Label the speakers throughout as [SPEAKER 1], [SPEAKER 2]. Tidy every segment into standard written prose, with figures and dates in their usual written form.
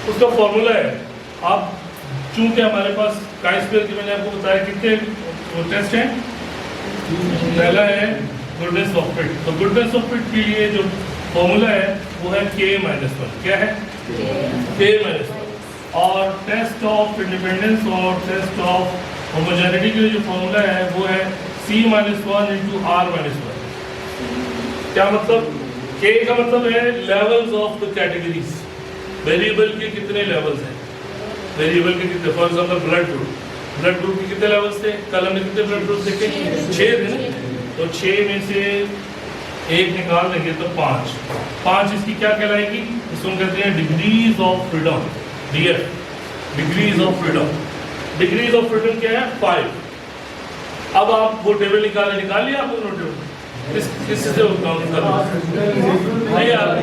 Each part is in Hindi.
[SPEAKER 1] उसका फॉर्मूला है। आप चूंकि हमारे पास काई स्क्वायर की मैंने आपको बताया कितने टेस्ट हैं, पहला है गुडनेस ऑफ फिट। तो गुडनेस ऑफ फिट के लिए जो फॉर्मूला है वो है K-1। क्या है? K-1। और टेस्ट ऑफ इंडिपेंडेंस और टेस्ट ऑफ होमोजेनिटी के लिए जो फॉर्मूला है वो है C-1 × R-1। क्या मतलब? K का मतलब है levels of the categories, variable के कितने लेवल्स हैं, वेरिएबल के कितने। फॉर एग्जांपल ब्लड ग्रुप के कितने लेवल्स थे, कल हमने कितने ब्लड ग्रुप देखे? 6 थे ना। तो 6 में से एक निकाल देंगे तो 5 इसकी क्या कहलाएगी? इसको हम कहते हैं degrees of freedom, DF, degrees of freedom. Degrees of freedom क्या है? 5। अब आप वो टेबल निकाल लिया आपने नोट टेबल? किस से काउंट कर नहीं आ रहा?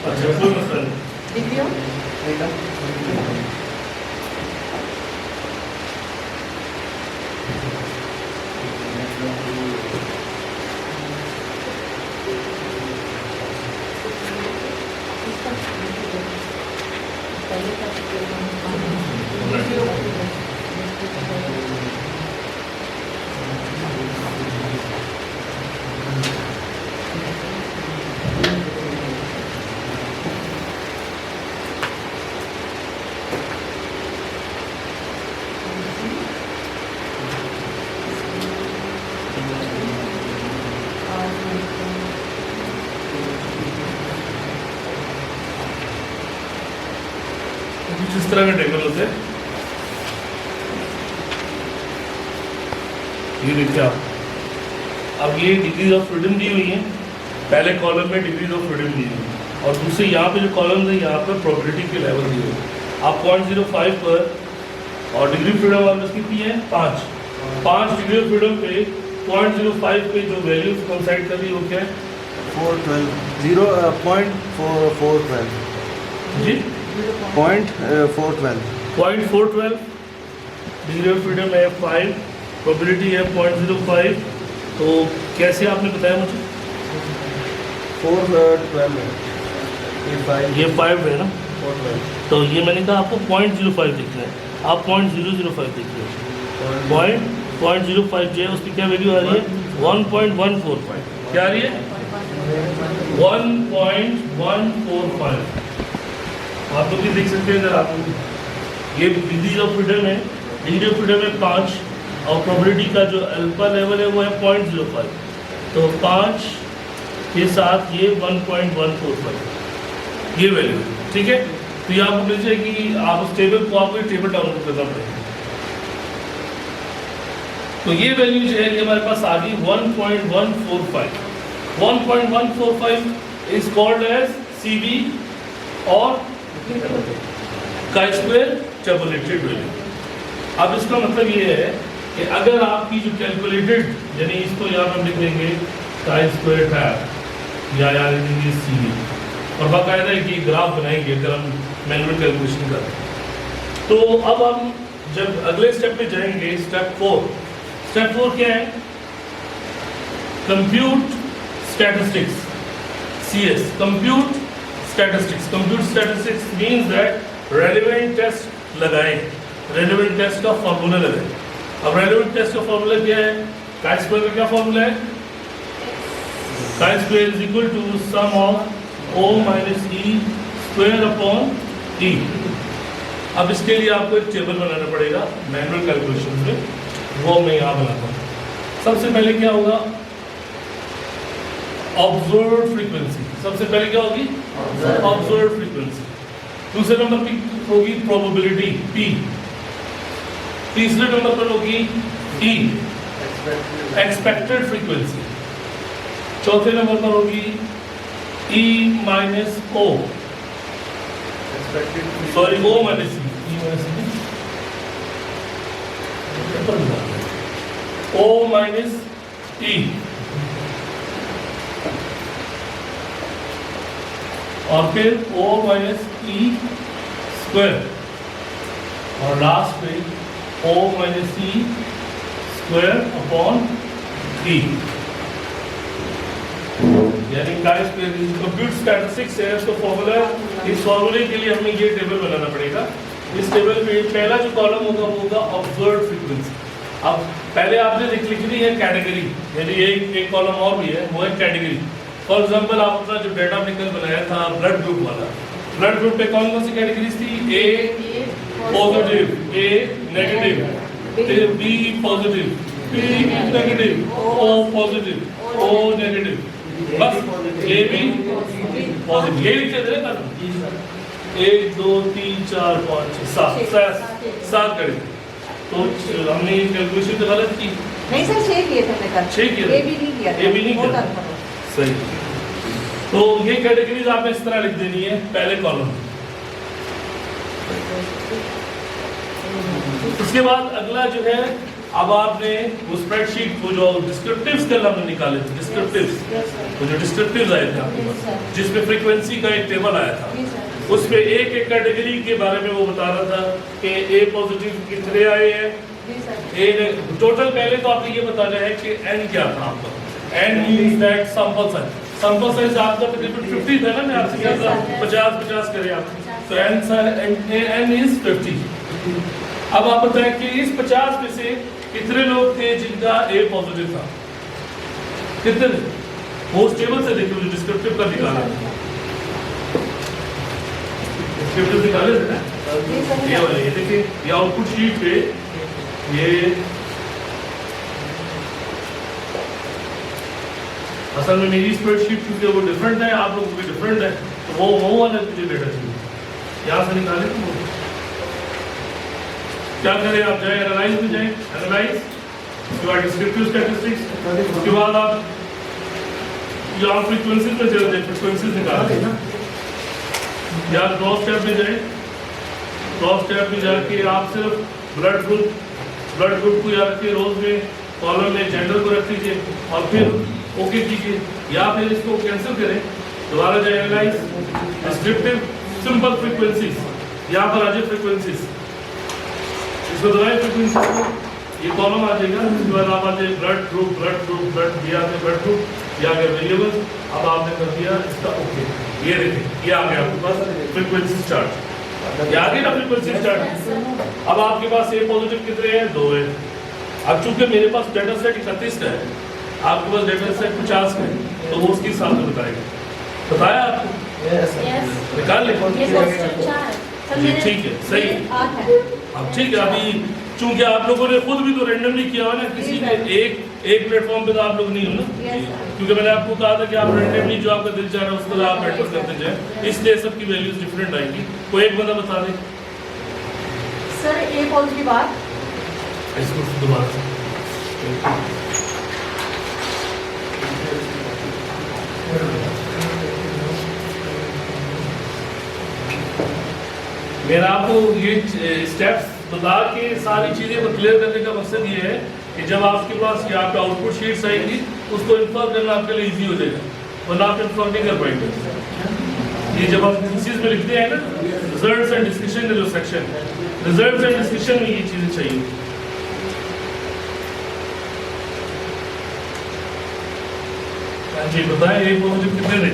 [SPEAKER 1] अच्छा, कोई मसला नहीं। जिस तरह का टेबल होते हैं ये देखिए आप। अब ये डिग्रीज ऑफ फ्रीडम दी हुई है, पहले कॉलम में डिग्रीज ऑफ फ्रीडम दी हुई है और दूसरे यहाँ पे जो कॉलम है यहाँ पर प्रोबेबिलिटी के लेवल दिए हुए हैं। आप 0.05 पर और डिग्री फ्रीडम आपने कितनी है? 5 डिग्री ऑफ फ्रीडम पे 0.05 पे जो वैल्यू कंसाइड कर रही है वो क्या है?
[SPEAKER 2] 0.412
[SPEAKER 1] जी
[SPEAKER 2] 0.412
[SPEAKER 1] डिग्री ऑफ फ्रीडम है 5, प्रोबेबिलिटी है 0.05। तो कैसे आपने बताया मुझे?
[SPEAKER 2] 412 है
[SPEAKER 1] ये 5 है ना,
[SPEAKER 2] 412
[SPEAKER 1] तो ये मैंने कहा आपको 0.05 लिखना है, आप 0.005 लिख रहे हो। 0.05 जो है उसकी क्या वैल्यू आ रही है? 1.145। क्या आ रही है? 1.145। आप लोग भी देख सकते हैं अगर आप ये डिग्री ऑफ फ्रीडम है, डिग्री ऑफ फ्रीडम है 5 और प्रोबेबिलिटी का जो अल्फा लेवल है वो है 0.05। तो 5 के साथ ये 1.145 ये वैल्यू है, ठीक है। तो ये आपको मिल जाएगी, आप उस टेबल को आपको टेबल डाउनलोड करना पड़ेगा। तो ये वैल्यू जो है हमारे पास आ गई 1.145। 1.145 इज कॉल्ड एज CB और काई स्क्वायर टेबुलेटेड वैल्यू। अब इसका मतलब ये है कि अगर आपकी जो कैलकुलेटेड, यानी इसको यहाँ पर लिख देंगे काई स्क्वायर टैब या याद देंगे CB और बाकायदा एक ग्राफ बनाएंगे अगर हम मैनुअल कैलकुलेशन करें। तो अब हम जब अगले स्टेप पे जाएंगे, स्टेप 4 क्या है? Compute statistics, CS, compute statistics means that relevant test लगाएं, रेलेवेंट टेस्ट का फॉर्मूला लगाएं। अब रेलेवेंट टेस्ट का फॉर्मूला क्या है? काई स्क्वायर का क्या फॉर्मूला है? Chi square is equal to sum of O minus E square upon E। अब इसके लिए आपको एक टेबल बनाना पड़ेगा मैनुअल कैलकुलेशन में, वो मैं यहाँ बनाता हूँ। सबसे पहले क्या होगा? Observed frequency. सबसे पहले क्या होगी? Observed frequency. दूसरे नंबर पे होगी प्रोबेबिलिटी P। तीसरे नंबर पर होगी E, एक्सपेक्टेड फ्रीक्वेंसी। चौथे नंबर पर होगी E minus O, sorry O minus E, O minus E। और फिर O माइनस E स्क्वायर और लास्ट में O minus E square upon 3। यानी काई स्क्वायर कंप्यूट स्टैटिस्टिक्स है, उसका फॉर्मूला इस फॉर्मूले के लिए हमें ये टेबल बनाना पड़ेगा। इस टेबल में पहला जो कॉलम होगा वो होगा ऑब्जर्व्ड फ्रीक्वेंसी। अब पहले आपने लिख दी है कैटेगरी, यानी एक कॉलम और भी है, वो है कैटेगरी। फॉर एग्जांपल आप अपना जो डेटा निकल बनाया था ब्लड ग्रुप वाला, ब्लड ग्रुप पे कौन कौन सी कैटेगरीज थी? A positive, A negative, B positive, B negative, O positive, O negative, बस ए बी पॉजिटिव, ये लिखे थे ना। 1 2 3 4 5 6 7 करें तो हमने कैलकुलेशन तो गलत की।
[SPEAKER 3] नहीं सर 6 किए थे मैंने,
[SPEAKER 1] 6 किए थे,
[SPEAKER 3] ए बी नहीं किया,
[SPEAKER 1] ए बी नहीं किया, सही। तो ये कैटेगरीज आपने इस तरह लिख देनी है पहले कॉलम। उसके बाद अगला जो है, अब आपने वो स्प्रेडशीट को जो डिस्क्रिप्टिव्स कल हमने निकाले थे, डिस्क्रिप्टिव्स वो जो डिस्क्रिप्टिव्स आए थे आपके पास, जिसमें फ्रीक्वेंसी का एक टेबल आया था, उसमें एक एक कैटेगरी के बारे में वो बता रहा था कि ए पॉजिटिव कितने आए हैं, ए टोटल। पहले तो आपने ये बताना है कि एन क्या था आपका। N means that sample size, sample size आपका तकरीबन 50 था ना, मैं आपसे कहा था 50 करें आप, तो एन इज 50। अब आप बताएं कि इस 50 में से कितने लोग थे जिनका ए पॉजिटिव था, कितने? वो उस टेबल से देखिए, जो डिस्क्रिप्टिव का निकाला डिस्क्रिप्टिव निकाले थे ना, ये वाले, ये देखिए, ये आउटपुट शीट पे ये असल में मेरी स्प्रेडशीट क्योंकि वो डिफरेंट है, आप लोगों की डिफरेंट है, तो वो वाला मुझे डेटा चाहिए, यहाँ से निकाले। तो क्या करें आप, जाए एनालाइज में जाए, एनालाइज, उसके बाद डिस्क्रिप्टिव स्टैटिस्टिक्स, उसके बाद आप यहाँ फ्रीक्वेंसीज में चलते हैं, फ्रीक्वेंसीज निकालते हैं, या क्रॉस टैब में जाए, क्रॉस टैब में जाके आप सिर्फ ब्लड ग्रुप को याद रखिए, रोज में कॉलम में जेंडर को रख दीजिए और फिर ओके कीजिए, या फिर इसको कैंसिल करें, दोबारा जाए एनालाइज, डिस्क्रिप्टिव, सिंपल फ्रीक्वेंसीज, यहाँ पर आ जाए फ्रीक्वेंसीज, इसको दबाए फ्रीक्वेंसी को, ये कॉलम आ जाएगा। उसके बाद आप आ जाए ब्लड ग्रुप दिया आपने, ब्लड ग्रुप दिया गया वेरिएबल, अब आपने कर दिया इसका ओके, ये देखिए ये आ गया आपके पास फ्रीक्वेंसी स्टार्ट, ये आ गई ना फ्रीक्वेंसी स्टार्ट। अब आपके पास ए पॉजिटिव कितने हैं? 2 है। अब चूंकि मेरे पास डेटा सेट 31 का है, आपके पास डेटा सेट 50 का है, तो वो उसके हिसाब से बताएगा। बताया आपको? निकाल ले, ठीक है, सही है। अब ठीक है, अभी चूंकि आप लोगों ने खुद भी तो रैंडमली किया हुआ ना, किसी ने एक प्लेटफॉर्म पे तो आप लोग नहीं हो ना, क्योंकि मैंने आपको कहा था कि आप रैंडमली जो आपका दिल चाह रहा है उस तरह आप एंटर करते जाए, इसलिए सबकी वैल्यूज डिफरेंट आएंगी। कोई एक बंदा बता दे
[SPEAKER 3] सर ए पॉजिटिव बात,
[SPEAKER 1] इसको दोबारा से मेरा आपको ये स्टेप्स बता के सारी चीज़ें को क्लियर करने का मकसद ये है कि जब आपके पास यहाँ पे आउटपुट शीट्स आएंगी, उसको इन्फॉर्म करना आपके लिए इजी हो जाएगा, वरना आप इन्फॉर्म नहीं कर पाएंगे। ये जब आप थीसिस में लिखते हैं ना, रिजल्ट्स एंड डिस्कशन का जो सेक्शन, रिजल्ट्स एंड डिस्कशन में ये चीज़ें चाहिए। जी बताएं, ए पॉजिटिव कितने थे?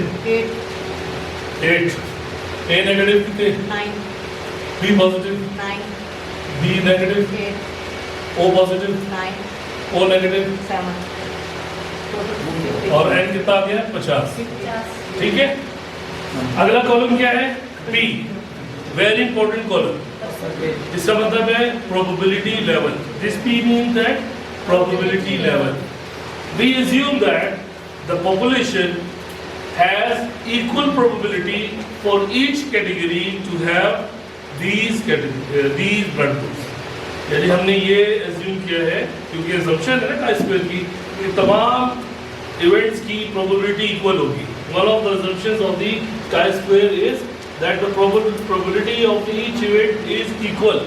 [SPEAKER 1] 8। ए नेगेटिव कितने?
[SPEAKER 3] 9।
[SPEAKER 1] B positive?
[SPEAKER 3] 9।
[SPEAKER 1] B negative?
[SPEAKER 3] 8।
[SPEAKER 1] O positive?
[SPEAKER 3] 9।
[SPEAKER 1] O negative?
[SPEAKER 3] 7।
[SPEAKER 1] और एन कितना आ गया? 50। ठीक है, अगला कॉलम क्या है? P, very important column. इसका मतलब है probability level. This P means that probability level. We assume that the population has equal probability for each category to have these blood groups। यानी हमने ये assume किया है, क्योंकि assumption है ना chi-square की, कि तमाम events की probability equal होगी। One of the assumptions of the chi-square is that the probability of each event is equal।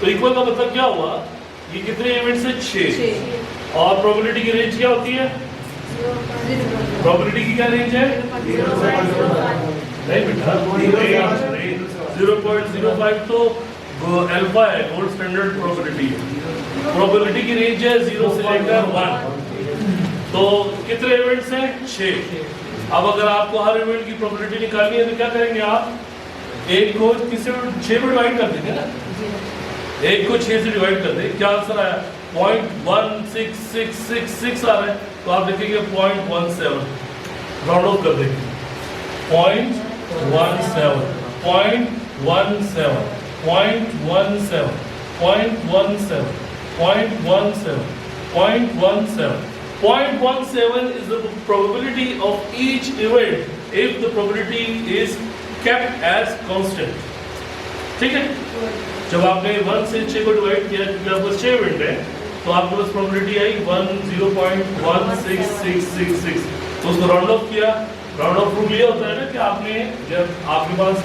[SPEAKER 1] तो equal का मतलब क्या हुआ? ये कितने events है? 6। और probability की range क्या होती है? प्रोबेबिलिटी की क्या रेंज है? नहीं बेटा, 0.05 तो अल्फा है, गोल्ड स्टैंडर्ड प्रोबेबिलिटी है। प्रोबेबिलिटी की रेंज है 0 से लेकर 1। तो कितने इवेंट्स हैं? 6। अब अगर आपको हर इवेंट की प्रोबेबिलिटी निकालनी है तो क्या करेंगे आप? एक को किससे 6 में डिवाइड कर देंगे ना, एक को 6 से डिवाइड कर देंगे। क्या आंसर आया? 0.16666 आ रहा है, तो आप लिखेंगे 0.17, राउंड ऑफ कर देंगे 0.17, 0.17, 0.17, 0.17, 0.17, 0.17. 0.17 is the probability of each event if the probability is kept as constant. ठीक है? जब आपने 1 से 6 को डिवाइड किया, क्योंकि आपको 6 इवेंट है, तो आपके पास प्रोबेबिलिटी आई 0.16666, तो उसको राउंड ऑफ किया। राउंड ऑफ रूल ये होता है ना कि आपने जब आपके पास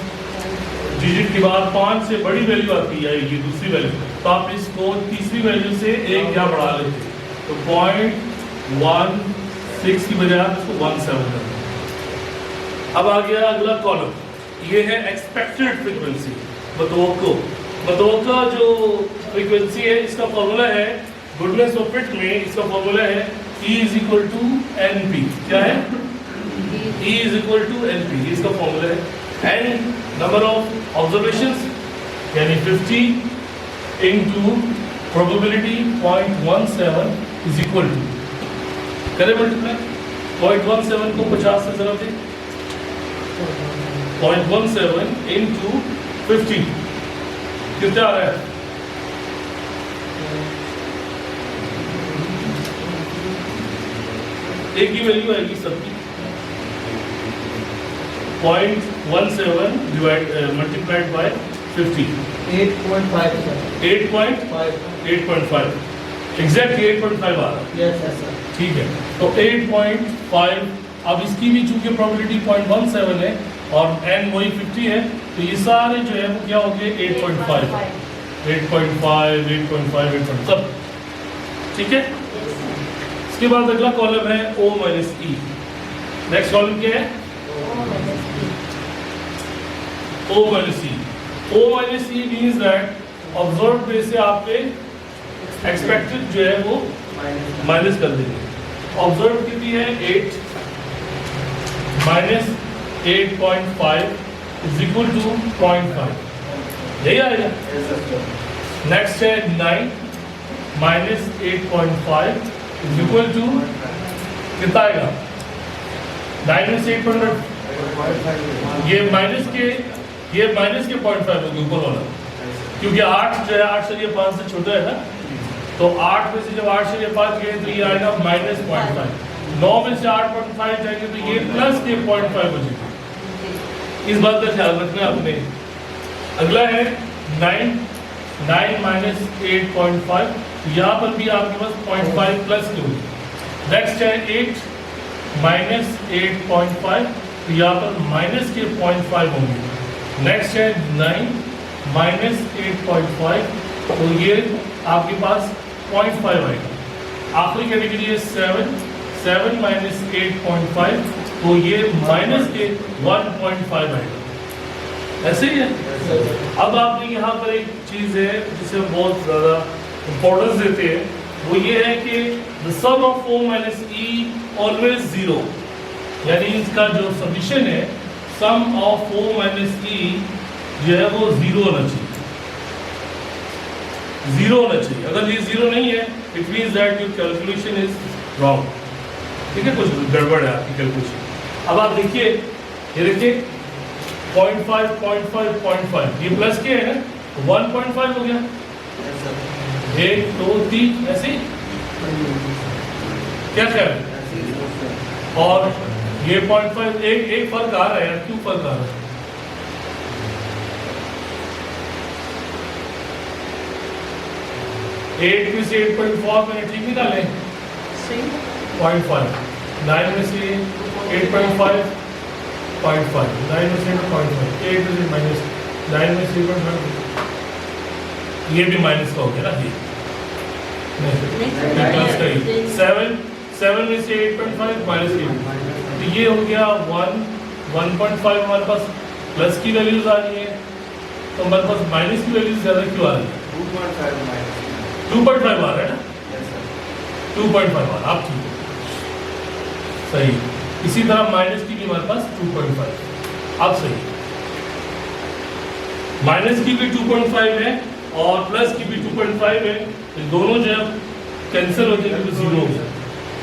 [SPEAKER 1] डिजिट के बाद 5 से बड़ी वैल्यू आती है, ये दूसरी वैल्यू, तो आप इसको तीसरी वैल्यू से एक या बढ़ा लेते, तो 0.16 की बजाय आप इसको 17 कर दें। अब आ गया अगला कॉलम, ये है एक्सपेक्टेड फ्रीक्वेंसी, मतवक्का जो फ्रीक्वेंसी है, इसका फॉर्मूला है गुडनेस ऑफ फिट में, इसका फॉर्मूला है E = NP। क्या है? E = NP, इसका फॉर्मूला है। एंड नंबर ऑफ ऑब्जर्वेशंस यानी 50 into probability 0.17 is equal to, करें मल्टीप्लाई 0.17 को 50 से जरा दें, 0.17 into 50 कितना आ रहा है? एक ही वैल्यू आएगी सबकी, 0.17 मल्टीप्लाइड बाय 50,
[SPEAKER 2] 8.5 sir.
[SPEAKER 1] 8.5 एग्जैक्टली 8.5 आ रहा है।
[SPEAKER 2] Yes, yes sir.
[SPEAKER 1] ठीक है, तो 8.5, अब इसकी भी चूंकि प्रोबेबिलिटी 0.17 है और n वही 50 है, तो ये सारे जो है वो क्या हो गए 8.5, 8.5 सब। ठीक है, इसके बाद अगला कॉलम है O - E। नेक्स्ट कॉलम क्या है? O - E। O - E means that observe पे से आपने एक्सपेक्टेड जो है वो माइनस कर देंगे। ऑब्जर्व कितनी है? 8 माइनस 8.5 इज इक्वल टू 0.5, यही आएगा। नेक्स्ट है 9 माइनस 8.5 इज इक्वल टू कितना आएगा? 9 में से 8.5, ये माइनस के 0.5 होगी ऊपर वाला, क्योंकि 8 जो है 8 से ये 5 से छोटा है ना, तो 8 में से जब 8 से ये 5 गए तो ये आएगा -0.5, 9 में से 8.5 जाएंगे तो ये प्लस के 0.5 बचेगा। इस बात का ख्याल रखना आपने। अगला है 9 माइनस 8.5, यहाँ पर भी आपके पास 0.5 प्लस के होगी। नेक्स्ट है 8 माइनस 8.5, तो यहाँ पर माइनस के 0.5 होंगे। नेक्स्ट है 9 माइनस 8.5, तो ये आपके पास 0.5 आएगा। आखिरी कैटेगरी है 7 माइनस 8.5, तो ये माइनस के 1.5 आएगा। ऐसे ही है। अब आपने यहाँ पर एक चीज़ है जिसे हम बहुत ज़्यादा इम्पोर्टेंस देते हैं, वो ये है कि the sum of O - E always 0, यानी इसका जो समीशन है सम ऑफ O - E जो है वो 0 होना चाहिए, 0 होना चाहिए। अगर ये 0 नहीं है it means that your calculation is wrong. ठीक है, कुछ गड़बड़ है आपकी कैलकुलेशन। अब आप देखिए, ये देखिए 0.5 0.5 0.5, ये प्लस के है ना, तो 1.5 हो गया, 1 2 3 ऐसे क्या ख्याल है? और ये 0.5 एक फर्क आ रहा है यार, क्यों फर्क आ रहा है? एट में से 8.4 मैंने ठीक निकाले, 0.5, 9 में से 8.5 0.5, 9 में से 0.5, 8 में से माइनस 9 में से 8.5, ये भी माइनस का हो गया ना, ये प्लस का ही। 7 में से 8.5 माइनस के, तो ये हो गया 1.5। हमारे पास प्लस की वैल्यूज आ रही है, तो हमारे पास माइनस की वैल्यूज ज़्यादा क्यों आ रही है? 2.5 आ रहा है ना, 2.5 आ रहा है, आप ठीक है, सही। इसी तरह माइनस की भी हमारे पास 2.5। अब सही, माइनस की भी 2.5 है और प्लस की भी 2.5 है, तो दोनों जो है कैंसिल हो जाएंगे तो 0 हो जाएगा।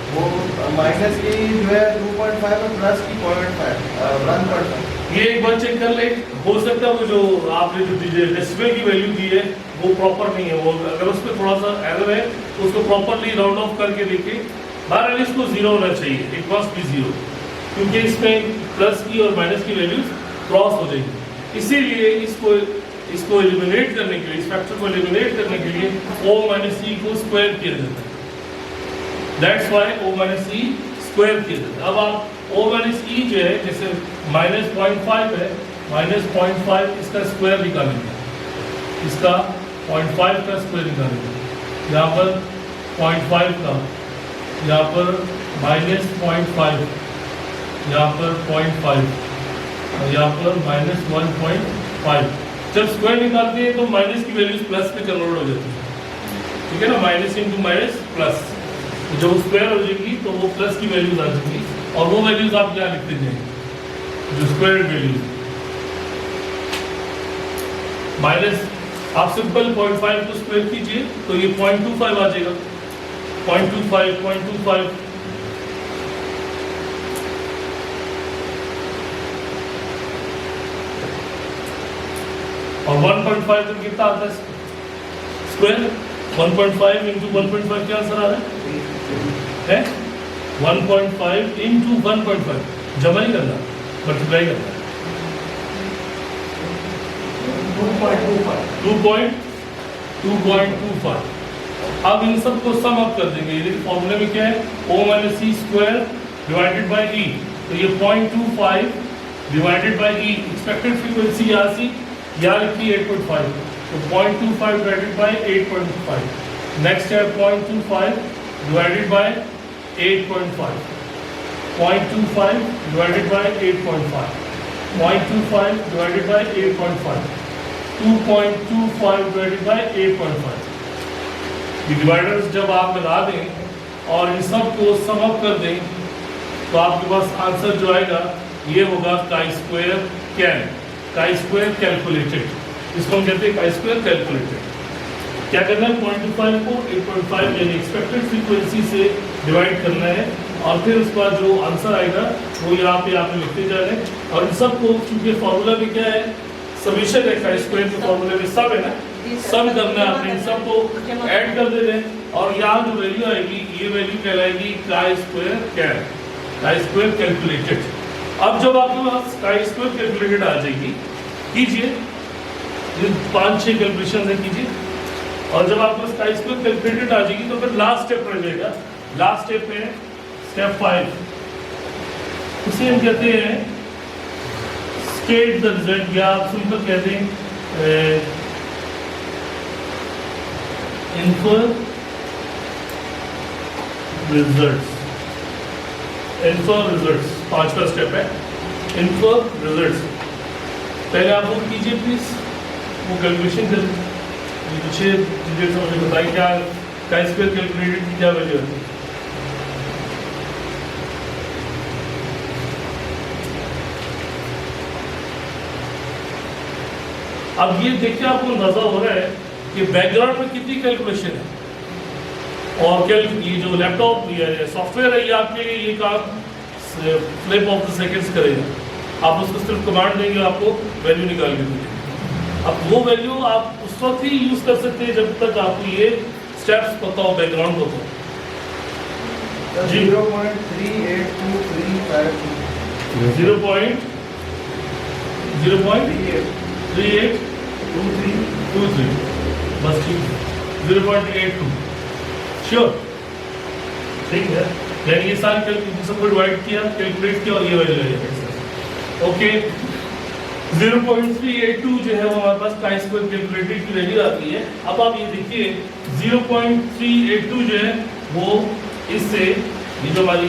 [SPEAKER 2] वो माइनस की जो है 2.5 और प्लस की 1.5
[SPEAKER 1] ये एक बार चेक कर ले, हो सकता है वो जो आपने जो डेसिमल की वैल्यू दी है वो प्रॉपर नहीं है, वो अगर उस पर थोड़ा सा एरर है तो उसको प्रॉपरली राउंड ऑफ करके देखिए। बहरहाल इसको 0 होना चाहिए, इट मस्ट बी 0, क्योंकि इसमें प्लस की और माइनस की वैल्यूज क्रॉस हो जाएगी। इसीलिए इसको एलिमिनेट करने के लिए, इस फैक्टर को एलिमिनेट करने के लिए o माइनस ई को स्क्वायर किया जाता है। That's why o minus E square किया जाता है। अब आप o माइनस ई जो है, जैसे माइनस 0.5 है, माइनस 0.5 इसका स्क्वायर निकालेंगे, इसका 0.5 का स्क्वायर निकालेंगे, यहाँ पर 0.5 का, यहाँ पर माइनस 0.5, यहाँ पर 0.5 और यहाँ पर माइनस 1.5। जब स्क्वायर निकालते हैं तो माइनस की वैल्यूज प्लस में कन्वर्ट हो जाती है, ठीक है ना, माइनस इंटू माइनस प्लस। जब स्क्वायर हो जाएगी तो वो प्लस की वैल्यूज आ जाएंगी और वो वैल्यूज आप क्या लिखते जाएंगे, जो स्क्वायर वैल्यूज। माइनस आप सिंपल 0.5 को स्क्वायर कीजिए तो ये 0.25 आ जाएगा, 0.25 और 1.5 तो कितना आता है स्क्वायर, 1.5 इंटू 1.5 क्या आंसर आ रहा है 1.5 इंटू 1.5, जमा ही करना, मल्टीप्लाई करना, 2.25। अब इन सब को सम अप कर देंगे, ये फॉर्मूले में क्या है, o minus E square divided by E, तो ये 0.25 divided by E, expected frequency यहाँ से यहाँ लिखी 8.5, तो 0.25 डिवाइडेड बाई 8.5। नेक्स्ट है 0.25 divided by 8.5, 0.25 divided by 8.5, 0.25 divided by 8.5, 2.25 divided by 8.5। ये डिवाइडर्स जब आप मिला दें और इन सब को सम अप कर दें तो आपके पास आंसर जो आएगा ये होगा काई square can, chi square calculated, इसको हम कहते हैं काई स्क्वायर कैलकुलेटेड। क्या करना है, 0.25 को 8.5 यानी एक्सपेक्टेड फ्रीक्वेंसी से डिवाइड करना है और फिर उसके बाद जो आंसर आएगा वो यहाँ पे आपने लिखते जा रहे हैं। और इन सबको चूंकि फॉर्मूला भी क्या है, समीशन है, काई स्क्वायर के फॉर्मूले में सब है ना, सब करना है, आपने इन सबको ऐड कर दे रहे हैं और यहाँ जो वैल्यू आएगी ये वैल्यू कहलाएगी chi square can, chi square calculated. अब जब आपके पास काई स्क्वायर कैलकुलेटेड आ जाएगी, कीजिए ये 5-6 कैलकुलेशन है कीजिए, और जब आपके पास काई स्क्वायर कैलकुलेटेड आ जाएगी तो फिर लास्ट स्टेप रह जाएगा। लास्ट स्टेप है स्टेप 5, उसे हम कहते हैं स्टेट द रिजल्ट, या आप सिंपल कहते हैं इन्फर रिजल्ट्स। इन्फर रिजल्ट्स 5वां स्टेप है, इन्फर रिजल्ट्स। पहले आप वो कीजिए प्लीज, वो कैलकुलेशन कर कुछ डिटेल्स मुझे बताइए, क्या काई स्क्वायर कैलकुलेटेड की क्या वैल्यू है। अब ये देखिए आपको अंदाजा हो रहा है कि बैकग्राउंड में कितनी कैलकुलेशन है, और ये जो लैपटॉप या सॉफ्टवेयर है ये आपके लिए ये काम फ्लिप ऑफ द सेकंड्स करेगा। आप उसको सिर्फ कमांड देंगे, आपको वैल्यू निकाल के देंगे। अब वो वैल्यू आप उस वक्त ही यूज कर सकते हैं जब तक आपको ये स्टेप्स पता हो, बैकग्राउंड हो। जी 0.3823 बस ठीक, 0.82 श्योर, ठीक है। यानी ये सारे सबको डिवाइड किया, कैलकुलेट किया और ये वैल्यू है। ओके, 0.382 जो है वो हमारे पास काई स्क्वायर कैलकुलेटेड की वैल्यू आती है। अब आप ये देखिए 0.382 जो है वो इससे, ये जो हमारी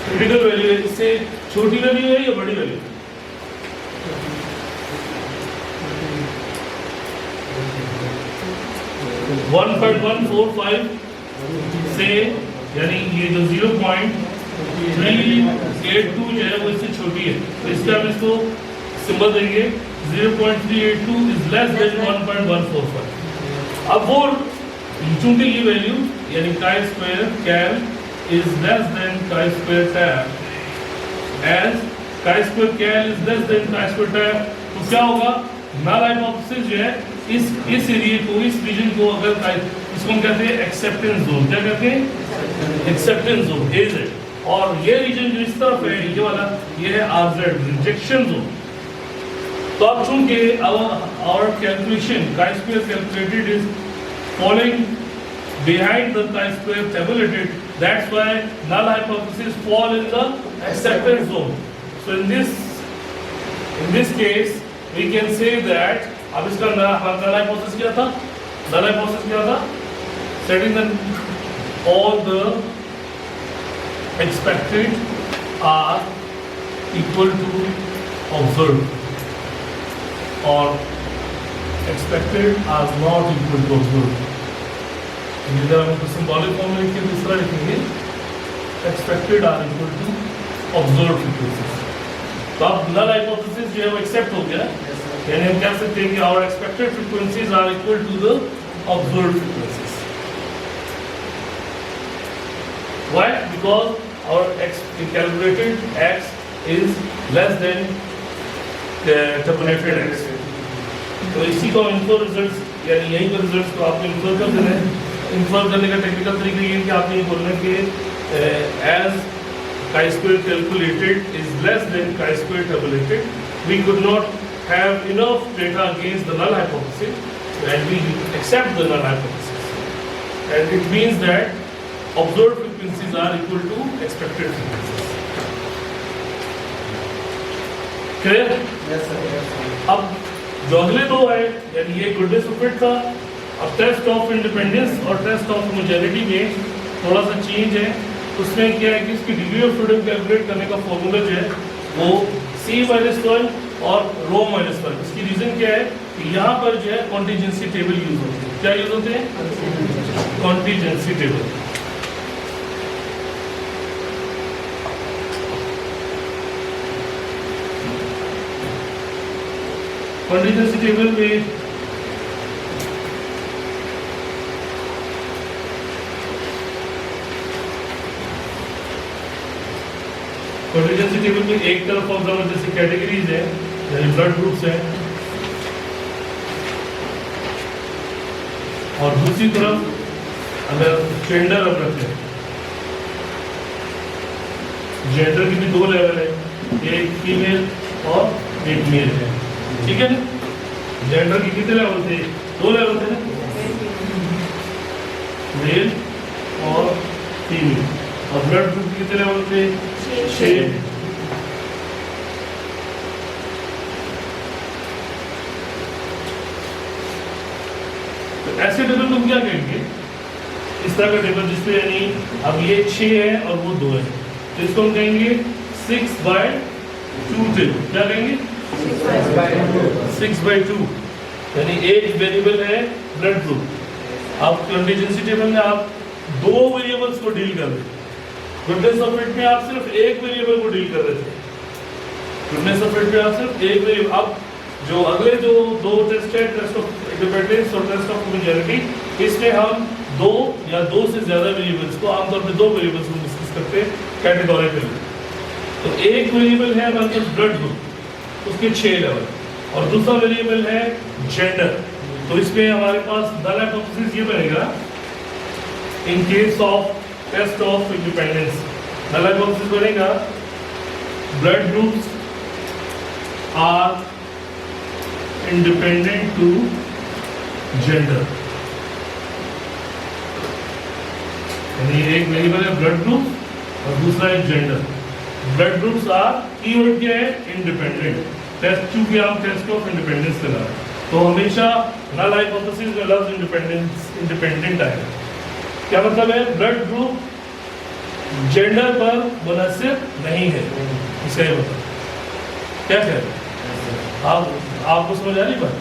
[SPEAKER 1] क्रिटिकल वैल्यू है, इससे छोटी वैल्यू है या बड़ी वैल्यू? है 1.145 से, यानी ये जो 0.3 0.382 जो है वो इससे छोटी है, तो इसका हम इसको सिंबल देंगे 0.382 इज लेस देन 1.145। अब वो चूंकि ये वैल्यू यानी chi square cal is less than chi square tab, as chi square cal is less than chi square tab, तो क्या होगा, नल हाइपोथेसिस जो है इस एरिया को, इस रीजन को अगर इसको हम कहते हैं एक्सेप्टेंस जोन, क्या कहते हैं एक्सेप्टेंस जोन AZ, और ये रीजन जो इस तरफ है ये वाला, ये है RZ रिजेक्शन जोन। तो अब चूंकि our calculation chi square calculated is falling behind the chi square tabulated, that's why null hypothesis fall in the acceptance zone. So in this case we can say that, अब इसका null hypothesis क्या था, null hypothesis क्या था, setting that all the expected are equal to observed, or expected are not equal to observed। इधर हम इसको symbolic form में लिख के दूसरा लिखेंगे, expected are equal to observed frequencies। तो अब null hypothesis जो है वो accept हो गया, यानी हम कह सकते हैं कि our expected frequencies are equal to the observed frequencies। Why? Because our calculated x is less than the tabulated x। तो इसी को इन्फो रिजल्ट्स यानी यही का रिजल्ट्स को आपको इन्फर कर देना है। इन्फर करने का टेक्निकल तरीका ये है कि आपने ये बोलना है कि as chi square calculated is less than chi square tabulated, we could not have enough data against the null hypothesis and we accept the null hypothesis, and it means that observed frequencies are equal to expected frequencies। Clear?
[SPEAKER 2] Yes sir, yes sir।
[SPEAKER 1] अब जो अगले दो है, यानी ये गुडनेस ऑफ फिट था, अब टेस्ट ऑफ इंडिपेंडेंस और टेस्ट ऑफ होमोजेनिटी में थोड़ा सा चेंज है। उसमें क्या है कि इसकी डिग्री ऑफ फ्रीडम कैलकुलेट करने का फॉर्मूला जो है वो C-1 और ρ-1। इसकी रीजन क्या है कि यहाँ पर जो है कॉन्टीजेंसी टेबल यूज होते हैं। क्या यूज होते हैं? Contingency table. कॉन्टीजेंसी टेबल में कॉन्टीजेंसी टेबल में एक तरफ फॉर एग्जाम्पल जैसे कैटेगरीज है, यानी ब्लड ग्रुप्स हैं, और दूसरी तरफ अगर जेंडर अब रखते हैं, जेंडर की भी दो लेवल है, एक फीमेल और एक मेल है, ठीक है ना। जेंडर की कितने लेवल थे? दो लेवल थे ना, मेल और फीमेल, और ब्लड ग्रुप के कितने लेवल थे? 6। तो ऐसे टेबल को हम क्या कहेंगे? इस तरह का टेबल जिसपे यानी अब ये 6 है और वो 2 है, तो इसको हम कहेंगे 6/2 टेबल। क्या कहेंगे? 6/2, यानी एक वेरिएबल है ब्लड ग्रुप। अब कॉन्टीजेंसी टेबल में आप दो वेरिएबल्स को डील कर रहे हैं, गुडनेस ऑफ फिट में आप सिर्फ एक वेरिएबल को डील कर रहे थे। गुडनेस ऑफ फिट में आप सिर्फ एक वेरिएबल, अब जो अगले जो दो टेस्ट है, टेस्ट ऑफ इंडिपेंडेंस और टेस्ट ऑफ होमोजेनिटी, इसमें हम दो या दो से ज्यादा वेरिएबल्स को, आमतौर पे दो वेरिएबल्स को डिस्कस करते हैं कैटेगोरिकली। तो एक वेरिएबल है हमारे पास ब्लड ग्रुप, उसके 6 लेवल, और दूसरा वेरिएबल है जेंडर। तो इसमें हमारे पास नल हाइपोथेसिस ये बनेगा in case of test of independence. Null hypothesis बनेगा blood groups are independent to gender, यानी एक वेरिएबल है ब्लड ग्रुप और दूसरा है gender. Blood groups are, keyword क्या है? इंडिपेंडेंट। टेस्ट चूंकि हम टेस्ट ऑफ इंडिपेंडेंस कर रहे हैं, तो हमेशा नल हाइपोथेसिस में लफ्ज इंडिपेंडेंट आएगा। क्या मतलब है? ब्लड ग्रुप जेंडर पर मुनसिब नहीं है, इसका ये मतलब क्या कह रहे हैं आपको समझ आ रही बात?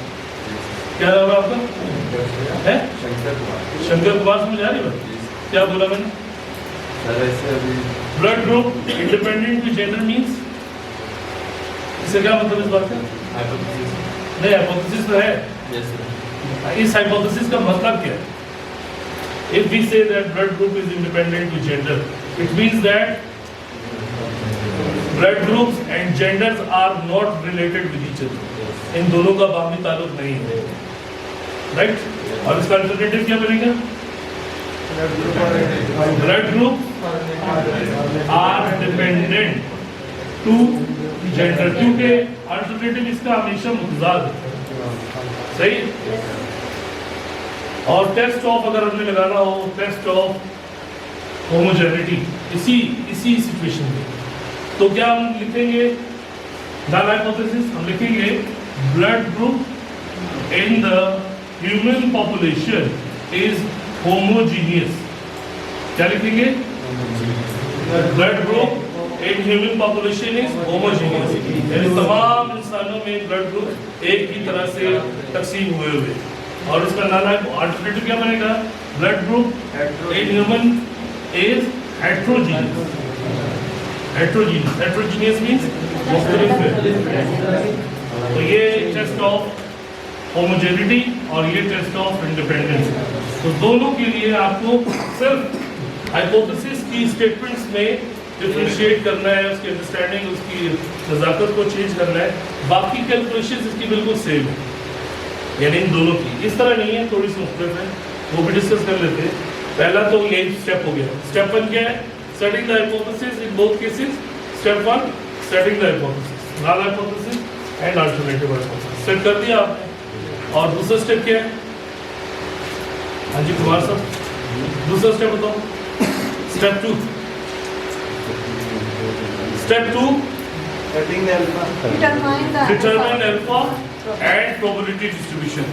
[SPEAKER 1] क्या होगा आपका है? शंकर कुमार समझ आ रही बात? क्या बोला मैंने?
[SPEAKER 2] सर ऐसे अभी
[SPEAKER 1] blood group independent to gender means, इससे क्या मतलब इस बात का? नहीं, हाइपोथेसिस तो है। इस हाइपोथेसिस का मतलब क्या है? If we say that blood group is independent to gender, it means that blood groups and genders are not related with each other. इन दोनों का बाहमी ताल्लुक नहीं है, राइट? और इसका अल्टरनेटिव क्या बनेगा? Blood group are dependent to gender, क्योंकि अल्टरनेटिव इसका हमेशा मुतजाद है, सही? और टेस्ट ऑफ अगर हमने लगाना हो, टेस्ट ऑफ होमोजेनिटी इसी सिचुएशन में, तो क्या हम लिखेंगे? नल हाइपोथेसिस हम लिखेंगे blood group in the human population is homogeneous. क्या लिखेंगे? Blood group in human population is homogeneous, यानी तमाम इंसानों में ब्लड ग्रुप एक ही तरह से तकसीम हुए हुए। और इसका नाम अल्टरनेटिव क्या बनेगा? Blood group in human is heterogeneous. Heterogeneous means मुख्तलिफ है। तो ये टेस्ट ऑफ होमोजेनिटी और ये टेस्ट ऑफ इंडिपेंडेंस, तो दोनों के लिए आपको सिर्फ हाइपोथेसिस की स्टेटमेंट्स में डिफरेंशिएट करना है, उसकी अंडरस्टैंडिंग, उसकी नज़ाकत को चेंज करना है। बाकी कैलकुलेशंस इसकी बिल्कुल सेम है, यानी इन दोनों की इस तरह नहीं है, थोड़ी सी मुख्तलिफ है, वो भी डिस्कस कर लेते हैं। पहला तो ये स्टेप हो गया। स्टेप 1 क्या है? Setting the hypothesis in both cases. Step 1 setting the hypothesis, null hypothesis and alternative hypothesis set कर दिया आपने। और दूसरा स्टेप क्या है? हाँ जी कुमार साहब, दूसरा स्टेप बताओ। Step 2 determine alpha and probability distribution.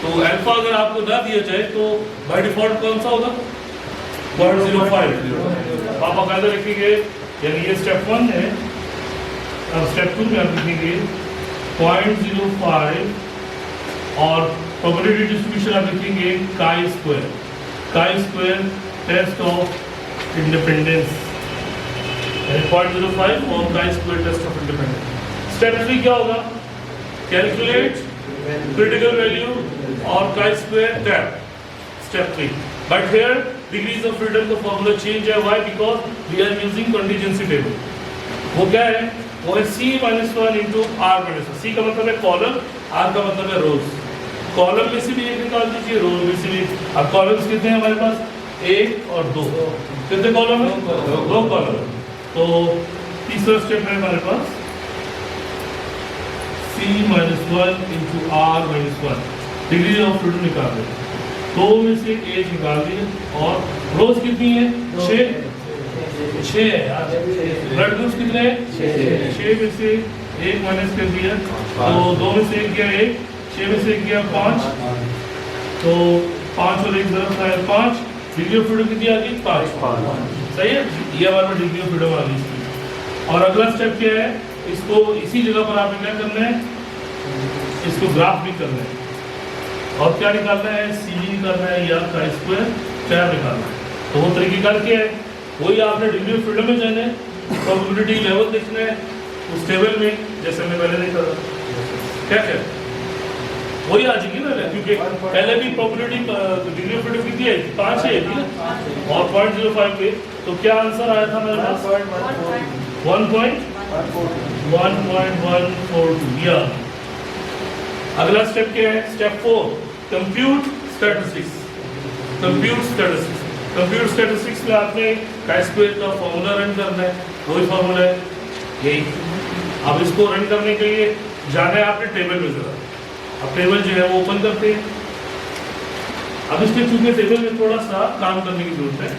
[SPEAKER 1] तो अल्फा अगर आपको ना दिया जाए तो बाय डिफॉल्ट कौन सा होगा? 0.05। आप बाकायदा लिखेंगे, यानी ये स्टेप 1 है। अब स्टेप 2 में आप लिखेंगे 0.05 और प्रोबेबिलिटी डिस्ट्रीब्यूशन आप लिखेंगे काई स्क्वायर टेस्ट ऑफ इंडिपेंडेंस, 0.05 और chi square test of independence. Step 3 क्या होगा? कैलकुलेट क्रिटिकल वैल्यू और chi square tab. Step 3, but here degrees of freedom का फॉर्मूला चेंज है। Why? Because we are using contingency table. वो क्या है? वो है C-1 into R-1। C का मतलब है कॉलम, R का मतलब है रोज। कॉलम में से भी एक निकाल दीजिए, रोज में से भी। अब कॉलम्स कितने हैं हमारे पास? 1 और 2। कितने कॉलम है? 2 कॉलम। तो तीसरा स्टेप है हमारे पास C-1 into R-1, degree of freedom निकाल दें। 2 में से 1 निकाल दिए। और रोज कितनी है? 6 है यार। ब्लड ग्रुप्स कितने हैं? 6 में से 1 माइनस कर दिया, तो 2 में से 1 गया 1, 6 में से 1 गया 5, तो 5 और 1 ज़रा 5। डिग्री ऑफ फ्रीडम कितनी आ गई? 5। सही है, ये हमारे पास डिग्री ऑफ फ्रीडम आ गई। और अगला स्टेप क्या है? इसको इसी जगह पर आपने क्या करना है? इसको ग्राफ भी करना है। और क्या निकालना है? C निकालना है या काई स्क्वायर टैप निकालना है। तो वो तरीकेकार क्या है? वही आपने डिग्री ऑफ फ्रीडम में जाना है, प्रोबेबिलिटी लेवल देखना है उस टेबल में, जैसे हमने पहले देखा था। क्या वही आ जाएगी ना, क्योंकि पहले भी प्रोबेबिलिटी डिग्री ऑफ फ्रीडम कितनी है? 5 है ना, और 0.05 पे। तो क्या आंसर आया था मेरे पास? 1.142। अगला स्टेप क्या है? स्टेप 4 कंप्यूट स्टैटिस्टिक्स में आपने काई स्क्वायर का फॉर्मूला रन करना है। वही फॉर्मूला है यही। अब इसको रन करने के लिए जाना है आपने टेबल में। जरा अब टेबल जो है वो ओपन करते हैं। अब इसके चूंकि टेबल में थोड़ा सा काम करने की जरूरत है।